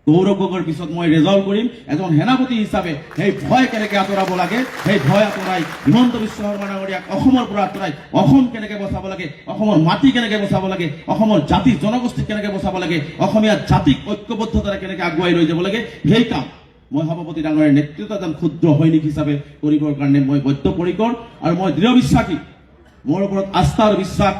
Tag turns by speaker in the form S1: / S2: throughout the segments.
S1: গৌৰৱ গগৈৰ পিছত মই ৰেজল্ট কৰিম এজন সেনাপতি হিচাপে সেই ভয় কেনেকৈ আঁতৰাব লাগে, সেই ভয় আঁতৰাই হিমন্ত বিশ্ব শৰ্মা ডাঙৰীয়াক অসমৰ পৰা আঁতৰাই অসম কেনেকৈ বচাব লাগে, অসমৰ মাটি কেনেকৈ বচাব লাগে, অসমৰ জাতি জনগোষ্ঠীক কেনেকৈ বচাব লাগে, অসমীয়া জাতিক ঐক্যবদ্ধতাৰে কেনেকৈ আগুৱাই লৈ যাব লাগে, সেই কাম মই সভাপতি ডাঙৰীয়াৰ নেতৃত্বত এজন ক্ষুদ্ৰ সৈনিক হিচাপে কৰিবৰ কাৰণে মই বদ্ধপৰিকৰ আৰু মই দৃঢ় বিশ্বাসী। মোৰ ওপৰত আস্থা আৰু বিশ্বাস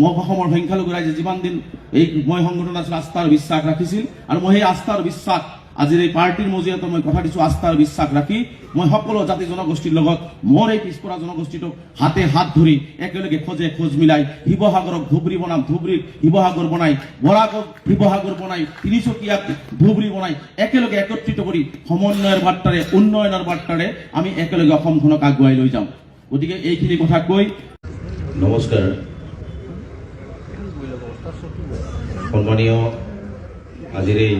S1: মই অসমৰ সংখ্যালঘু ৰাইজে যিমান দিন এই মই সংগঠন আছিল আস্থা আৰু বিশ্বাস ৰাখিছিল আৰু মই সেই আস্থা আৰু বিশ্বাস আজিৰ এই পাৰ্টিৰ মজিয়াতো মই কথা দিছোঁ। আস্থা আৰু বিশ্বাস ৰাখি মই সকলো জাতি জনগোষ্ঠীৰ লগত মোৰ এই পিছপৰা জনগোষ্ঠীটোক হাতে হাত ধৰি একেলগে খোজ মিলাই শিৱসাগৰক ধুবুৰী বনাম, ধুবুৰীক শিৱসাগৰ বনাই, বৰাকক শিৱসাগৰ বনাই, তিনিচুকীয়াক ধুবুৰী বনাই একেলগে একত্ৰিত কৰি সমন্বয়ৰ বাৰ্তাৰে উন্নয়নৰ বাৰ্তাৰে আমি একেলগে অসমখনক আগুৱাই লৈ যাম। গতিকে এইখিনি কথা কৈ
S2: নমস্কাৰ। সন্মানীয় আজিৰ এই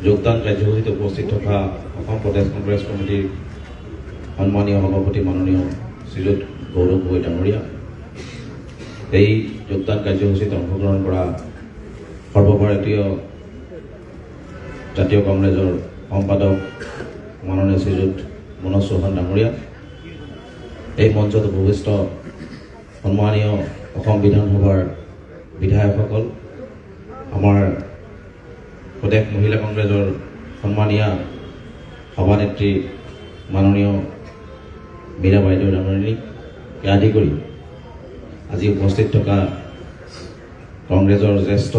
S2: যোগদান কাৰ্যসূচীত উপস্থিত থকা অসম প্ৰদেশ কংগ্ৰেছ কমিটিৰ সন্মানীয় সভাপতি মাননীয় শ্ৰীযুত গৌৰৱ গগৈ ডাঙৰীয়া, এই যোগদান কাৰ্যসূচীত অংশগ্ৰহণ কৰা সৰ্বভাৰতীয় জাতীয় কংগ্ৰেছৰ সম্পাদক মাননীয় শ্ৰীযুত মনোজ চৌহান ডাঙৰীয়া, এই মঞ্চত উপবিষ্ট সন্মানীয় অসম বিধানসভাৰ বিধায়কসকল, আমাৰ প্ৰদেশ মহিলা কংগ্ৰেছৰ সন্মানীয়া সভানেত্ৰী মাননীয় মীৰা বাইদেউ ডাঙৰীয়াকে আদি কৰি আজি উপস্থিত থকা কংগ্ৰেছৰ জ্যেষ্ঠ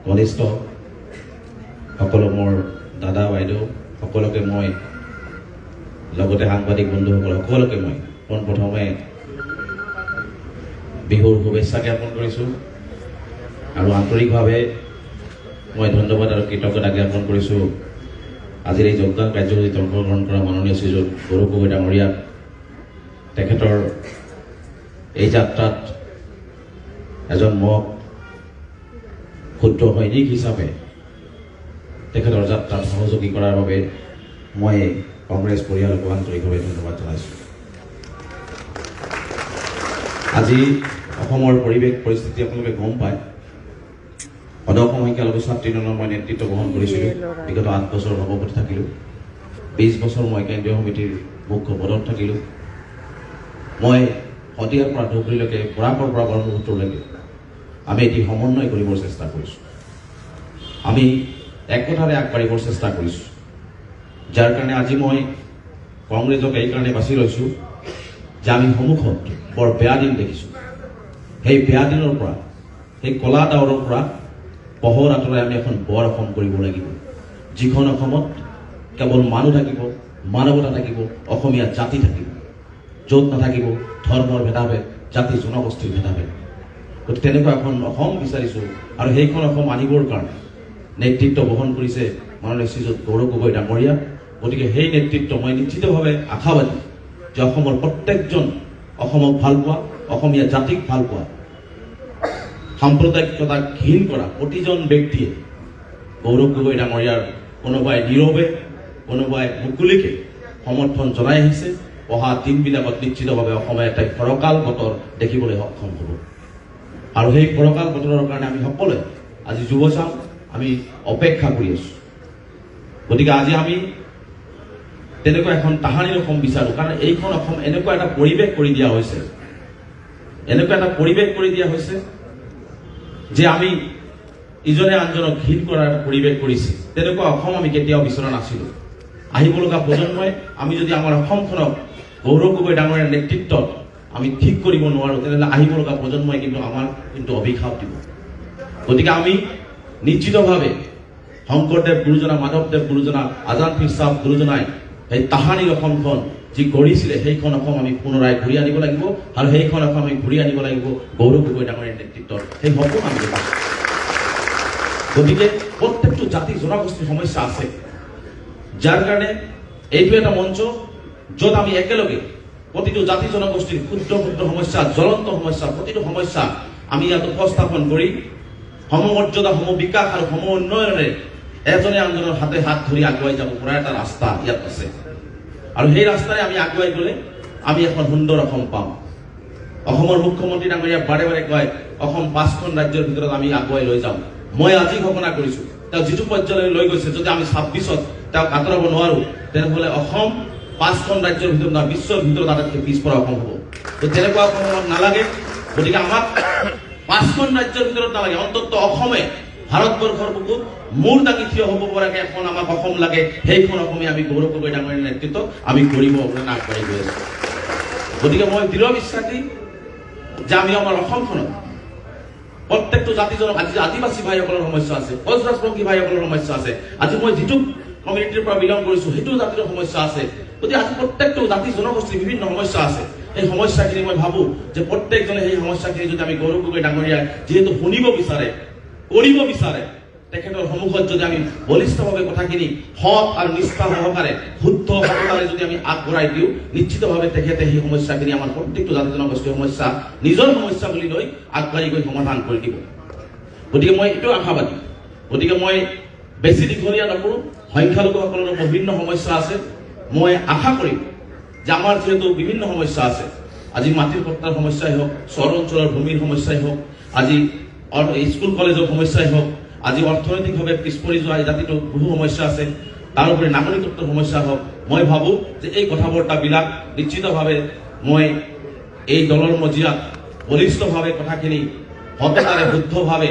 S2: কনিষ্ঠ সকলো মোৰ দাদা বাইদেউ সকলোকে মই, লগতে সাংবাদিক বন্ধুসকল সকলোকে মই পোনপ্ৰথমে বিহুৰ শুভেচ্ছা জ্ঞাপন কৰিছোঁ আৰু আন্তৰিকভাৱে মই ধন্যবাদ আৰু কৃতজ্ঞতা জ্ঞাপন কৰিছোঁ আজিৰ এই যোগদান কাৰ্যসূচীত অংশগ্ৰহণ কৰা মাননীয় শ্ৰীযুত গৌৰৱ গগৈ ডাঙৰীয়াক। তেখেতৰ এই যাত্ৰাত এজন মোক ক্ষুদ্ৰ সৈনিক হিচাপে তেখেতৰ যাত্ৰাত সহযোগী কৰাৰ বাবে মই কংগ্ৰেছ পৰিয়ালক আন্তৰিকভাৱে ধন্যবাদ জনাইছোঁ। আজি অসমৰ পৰিৱেশ পৰিস্থিতি আপোনালোকে গম পায়। অসম সংখ্যালঘু ছাত্ৰী দলৰ মই নেতৃত্ব গ্ৰহণ কৰিছিলোঁ। বিগত 8 বছৰ সভাপতি থাকিলোঁ, 20 বছৰ মই কেন্দ্ৰীয় সমিতিৰ মুখ্য পদত থাকিলোঁ। মই শদিয়াৰ পৰা ধুবুৰীলৈকে, বৰাকৰ পৰা ব্ৰহ্মপুত্ৰলৈকে আমি এটি সমন্বয় কৰিবৰ চেষ্টা কৰিছোঁ। আমি একতাৰে আগবাঢ়িবৰ চেষ্টা কৰিছোঁ, যাৰ কাৰণে আজি মই কংগ্ৰেছক এইকাৰণে বাছি লৈছোঁ যে আমি সন্মুখত বৰ বেয়া দিন দেখিছোঁ। সেই বেয়া দিনৰ পৰা, সেই কলা ডাৱৰৰ পৰা পোহৰ আঁতৰাই আমি এখন বৰ অসম কৰিব লাগিব, যিখন অসমত কেৱল মানুহ থাকিব, মানৱতা থাকিব, অসমীয়া জাতি থাকিব, য'ত নাথাকিব ধৰ্মৰ ভেদাভেদ, জাতি জনগোষ্ঠীৰ ভেদাভেদ। গতিকে তেনেকুৱা এখন অসম বিচাৰিছোঁ আৰু সেইখন অসম আনিবৰ কাৰণে নেতৃত্ব বহন কৰিছে মাননীয় শ্ৰীযুত গৌৰৱ গগৈ ডাঙৰীয়া। গতিকে সেই নেতৃত্ব মই নিশ্চিতভাৱে আশাবাদী যে অসমৰ প্ৰত্যেকজন অসমক ভাল পোৱা, অসমীয়া জাতিক ভাল পোৱা, সাম্প্ৰদায়িকতাক ঘীন কৰা প্ৰতিজন ব্যক্তিয়ে গৌৰৱ গগৈ ডাঙৰীয়াৰ কোনোবাই নীৰৱে, কোনোবাই মুকলিকে সমৰ্থন জনাই আহিছে। অহা দিনবিলাকত নিশ্চিতভাৱে অসমে এটা ফৰকাল বতৰ দেখিবলৈ সক্ষম হ'ব আৰু সেই ফৰকাল বতৰৰ কাৰণে আমি সকলোৱে আজি যুৱচাম আমি অপেক্ষা কৰি আছোঁ। গতিকে আজি আমি তেনেকুৱা এখন তাহানিৰ অসম বিচাৰোঁ, কাৰণ এইখন অসম এনেকুৱা এটা পৰিৱেশ কৰি দিয়া হৈছে, এনেকুৱা এটা পৰিৱেশ কৰি দিয়া হৈছে যে আমি ইজনে আনজনক ঘীন কৰাৰ এটা পৰিৱেশ কৰিছে। তেনেকুৱা অসম আমি কেতিয়াও বিচৰা নাছিলোঁ। আহিব লগা প্ৰজন্মই আমি যদি আমাৰ অসমখনক গৌৰৱ গগৈ ডাঙৰীয়াৰ নেতৃত্বত আমি ঠিক কৰিব নোৱাৰোঁ, তেনেহ'লে আহিব লগা প্ৰজন্মই কিন্তু আমাক অভিশাপ দিব। গতিকে আমি নিশ্চিতভাৱে শংকৰদেৱ গুৰুজনা, মাধৱদেৱ গুৰুজনা, আজাদ পীৰ চাহাব গুৰুজনাই সেই তাহানিৰ অসমখন যি গঢ়িছিলে সেইখন অসম আমি পুনৰাই ঘূৰি আনিব লাগিব আৰু সেইখন অসম আমি ঘূৰি আনিব লাগিব গৌৰৱ গগৈ ডাঙৰীয়াৰ নেতৃত্বত। সেই সপোন আমি দেখিছোঁ। গতিকে প্ৰত্যেকটো জাতি জনগোষ্ঠীৰ সমস্যা আছে, যাৰ কাৰণে এইটো এটা মঞ্চ য'ত আমি একেলগে প্ৰতিটো জাতি জনগোষ্ঠীৰ ক্ষুদ্ৰ ক্ষুদ্ৰ সমস্যা, জ্বলন্ত সমস্যা, প্ৰতিটো সমস্যা আমি ইয়াত উপস্থাপন কৰি সমমৰ্যাদা, সমবিকাশ আৰু সম উন্নয়নেৰে এজনে আনজনৰ হাতে হাত ধৰি আগুৱাই যাব পৰা এটা ৰাস্তা ইয়াত আছে আৰু সেই ৰাস্তাৰে আমি আগুৱাই গ'লে আমি এখন সুন্দৰ অসম পাম। অসমৰ মুখ্যমন্ত্ৰী ডাঙৰীয়া বাৰে বাৰে কয় অসম 5খন ৰাজ্যৰ ভিতৰত আমি আগুৱাই লৈ যাম। মই আজি ঘোষণা কৰিছো তেওঁ যিটো পৰ্যায়লৈ লৈ গৈছে যদি আমি 26ত তেওঁক আঁতৰাব নোৱাৰো তেনেহ'লে অসম 5খন ৰাজ্যৰ ভিতৰত নহয় বিশ্বৰ ভিতৰত আটাইতকৈ পিছপৰা অসম হ'ব। তো তেনেকুৱা অসম আমাক নালাগে। গতিকে আমাক 5খন ৰাজ্যৰ ভিতৰত নালাগে, অন্তত অসমে ভাৰতবৰ্ষৰ বুকুত মূৰ দাঙি থিয় হ'ব পৰাকৈ এখন আমাক অসম লাগে। সেইখন অসমে আমি গৌৰৱ গগৈ ডাঙৰীয়াৰ নেতৃত্বত আমি কৰিব কাৰণে আগবাঢ়ি গৈ আছো। গতিকে মই দৃঢ় বিশ্বাসী যে আমি আমাৰ অসমখনত প্ৰত্যেকটো জাতি আজি আদিবাসী ভাইসকলৰ সমস্যা আছে, বজৰাজপন্থী ভাইসকলৰ সমস্যা আছে, আজি মই যিটো কমিউনিটিৰ পৰা বিলং কৰিছো সেইটো জাতিৰ সমস্যা আছে। গতিকে আজি প্ৰত্যেকটো জাতি জনগোষ্ঠীৰ বিভিন্ন সমস্যা আছে। এই সমস্যাখিনি মই ভাবো যে প্ৰত্যেকজনে সেই সমস্যাখিনি যদি আমি গৌৰৱ গগৈ ডাঙৰীয়াই যিহেতু শুনিব বিচাৰে, কৰিব বিচাৰে, তেখেতৰ সন্মুখত যদি আমি বলিষ্ঠভাৱে কথাখিনি সৎ আৰু নিষ্ঠা সহকাৰে শুদ্ধ সততাৰে যদি আমি আগবঢ়াই দিওঁ, নিশ্চিতভাৱে তেখেতে সেই সমস্যাখিনি আমাৰ প্ৰত্যেকটো জাতি জনগোষ্ঠীৰ সমস্যা নিজৰ সমস্যা বুলি লৈ আগবাঢ়ি গৈ সমাধান কৰি দিব। গতিকে মই এইটো আশাবাদী। গতিকে মই বেছি দীঘলীয়া নকৰোঁ। সংখ্যালঘুসকলৰ বিভিন্ন সমস্যা আছে। মই আশা কৰিম যে আমাৰ যিহেতু বিভিন্ন সমস্যা আছে, আজি মাটিৰ পট্টাৰ সমস্যাই হওক, চহৰ অঞ্চলৰ ভূমিৰ সমস্যাই হওক, আজি স্কুল কলেজৰ সমস্যাই হওক, আজি অৰ্থনৈতিকভাৱে পিছপৰি যোৱা জাতিটোৰ বহু সমস্যা আছে, তাৰোপৰি নাগৰিকত্বৰ সমস্যা হওক, মই ভাবোঁ যে এই কথা বাৰ্তাবিলাক নিশ্চিতভাৱে মই এই দলৰ মজিয়াত বলিষ্ঠভাৱে কথাখিনি সততাৰে শুদ্ধভাৱে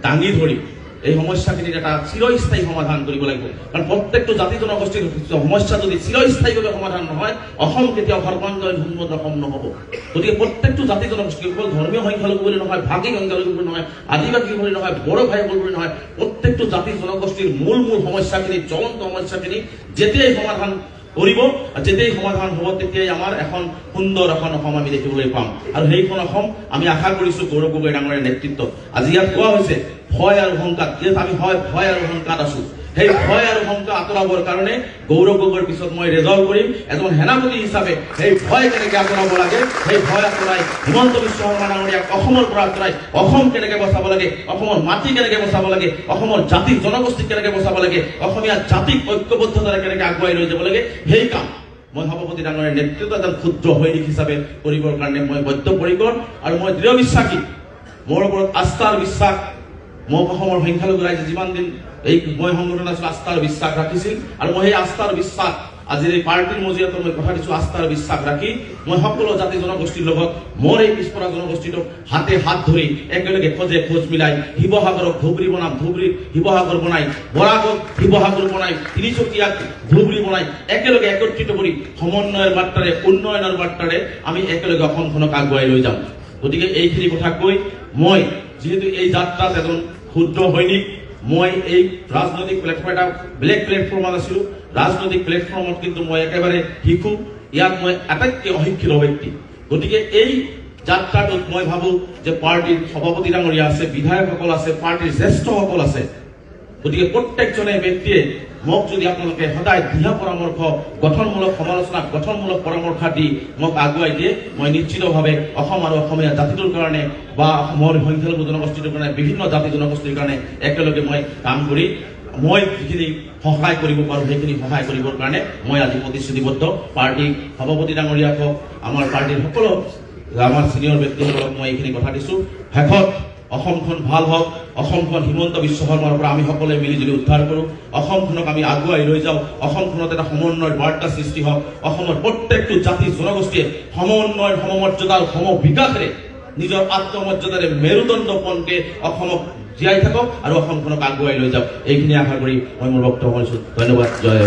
S2: দাঙি ধৰি এই সমস্যাখিনিৰ এটা চিৰস্থায়ী সমাধান কৰিব লাগিব। কাৰণ প্ৰত্যেকটো জাতি জনগোষ্ঠীৰ সমস্যা যদি চিৰস্থায়ীভাৱে সমাধান নহয়, অসম কেতিয়াও সৰ্বাংগীন উন্নত অসম নহ'ব। গতিকে প্ৰত্যেকটো জাতি জনগোষ্ঠী কেৱল ধৰ্মীয় সংখ্যালঘু বুলি নহয়, ভাষিক সংখ্যালঘু বুলি নহয়, আদিবাসী বুলি নহয়, বড়ো ভাইসকল বুলি নহয়, প্ৰত্যেকটো জাতি জনগোষ্ঠীৰ মূল সমস্যাখিনি, জ্বলন্ত সমস্যাখিনি যেতিয়াই সমাধান কৰিব, যেতিয়াই সমাধান হ'ব, তেতিয়াই আমাৰ এখন সুন্দৰ এখন অসম আমি দেখিবলৈ পাম। আৰু সেইখন অসম আমি আশা কৰিছো গৌৰৱ গগৈ ডাঙৰীয়াৰ নেতৃত্বত। আজি ইয়াত কোৱা হৈছে ভয় আৰু শংকাত, যিহেতু আমি ভয় আৰু শংকাত আছো, সেই ভয় আৰু শংকা আঁতৰাবৰ কাৰণে গৌৰৱ গগৈৰ পিছত মই ৰেজল্ট কৰিম। এজন সেনাপতি হিচাপে সেই ভয় কেনেকৈ আঁতৰাব লাগে, সেই ভয় আঁতৰাই হিমন্ত বিশ্ব শৰ্মা ডাঙৰীয়াক অসমৰ পৰা আঁতৰাই অসম কেনেকৈ বচাব লাগে, অসমৰ মাটি কেনেকৈ বচাব লাগে, অসমৰ জাতি জনগোষ্ঠীক কেনেকৈ বচাব লাগে, অসমীয়া জাতিক ঐক্যবদ্ধতাৰে কেনেকৈ আগুৱাই লৈ যাব লাগে, সেই কাম মই সভাপতি ডাঙৰীয়াৰ নেতৃত্বত এজন ক্ষুদ্ৰ সৈনিক হিচাপে কৰিবৰ কাৰণে মই বদ্ধপৰিকৰ। আৰু মই দৃঢ় বিশ্বাসী, মোৰ ওপৰত আস্থাৰ বিশ্বাস, মই অসমৰ সংখ্যালঘু ৰাইজে যিমান দিন এই মই সংগঠন আছিলো আস্থাৰ বিশ্বাস ৰাখিছিল, আৰু মই সেই আস্থাৰ বিশ্বাস আজিৰ এই পাৰ্টিৰ মজিয়াত মই কথা দিছো, আস্থাৰ বিশ্বাস ৰাখি মই সকলো জাতি জনগোষ্ঠীৰ লগত মোৰ এই পিছপৰা জনগোষ্ঠীটোক হাতে হাত ধৰি একেলগে খোজ মিলাই শিৱসাগৰক ধুবুৰী বনাম, ধুবুৰীক শিৱসাগৰ বনাই, বৰাকক শিৱসাগৰ বনাই, তিনিচুকীয়াক ধুবুৰী বনাই একেলগে একত্ৰিত কৰি সমন্বয়ৰ বাৰ্তাৰে, উন্নয়নৰ বাৰ্তাৰে আমি একেলগে অসমখনক আগুৱাই লৈ যাম। গতিকে এইখিনি কথা কৈ মই যিহেতু এই যাত্ৰাত এজন ক্ষুদ্ৰ সৈনিক, মই এই ৰাজনৈতিক প্লেটফৰ্ম এটা বেলেগ প্লেটফৰ্মত আছিলো, ৰাজনৈতিক প্লেটফৰ্মত কিন্তু মই একেবাৰে শিশু, ইয়াত মই আটাইতকৈ অশিক্ষিত ব্যক্তি। গতিকে এই যাত্ৰাটোত মই ভাবো যে পাৰ্টিৰ সভাপতি ডাঙৰীয়া আছে, বিধায়কসকল আছে, পাৰ্টিৰ জ্যেষ্ঠসকল আছে। গতিকে প্ৰত্যেকজনে ব্যক্তিয়ে মোক যদি আপোনালোকে সদায় দিহা পৰামৰ্শ, গঠনমূলক সমালোচনা, গঠনমূলক পৰামৰ্শ দি মোক আগুৱাই দিয়ে, মই নিশ্চিতভাৱে অসম আৰু অসমীয়া জাতিটোৰ কাৰণে বা অসমৰ সংখ্যালঘু জনগোষ্ঠীটোৰ কাৰণে, বিভিন্ন জাতি জনগোষ্ঠীৰ কাৰণে একেলগে মই কাম কৰি মই যিখিনি সহায় কৰিব পাৰোঁ সেইখিনি সহায় কৰিবৰ কাৰণে মই আজি প্ৰতিশ্ৰুতিবদ্ধ। পাৰ্টিৰ সভাপতি ডাঙৰীয়াক হওক, আমাৰ পাৰ্টিৰ সকলো আমাৰ চিনিয়ৰ ব্যক্তিসকলক মই এইখিনি কথা দিছোঁ। শেষত অসমখন ভাল হওক, অসমখন হিমন্ত বিশ্ব শৰ্মাৰ পৰা আমি সকলোৱে মিলিজুলি উদ্ধাৰ কৰোঁ, অসমখনক আমি আগুৱাই লৈ যাওঁ, অসমখনত এটা সমন্বয়ৰ বাৰ্তা সৃষ্টি হওক, অসমৰ প্ৰত্যেকটো জাতি জনগোষ্ঠীয়ে সমন্বয়ৰ, সমমৰ্যাদাৰ, সমবিকাশেৰে নিজৰ আত্মমৰ্যাদাৰে মেৰুদণ্ডপণকে অসমক জীয়াই থাকক আৰু অসমখনক আগুৱাই লৈ যাওক। এইখিনি আশা কৰি মই মোৰ বক্তব্য কৰিছোঁ। ধন্যবাদ। জয়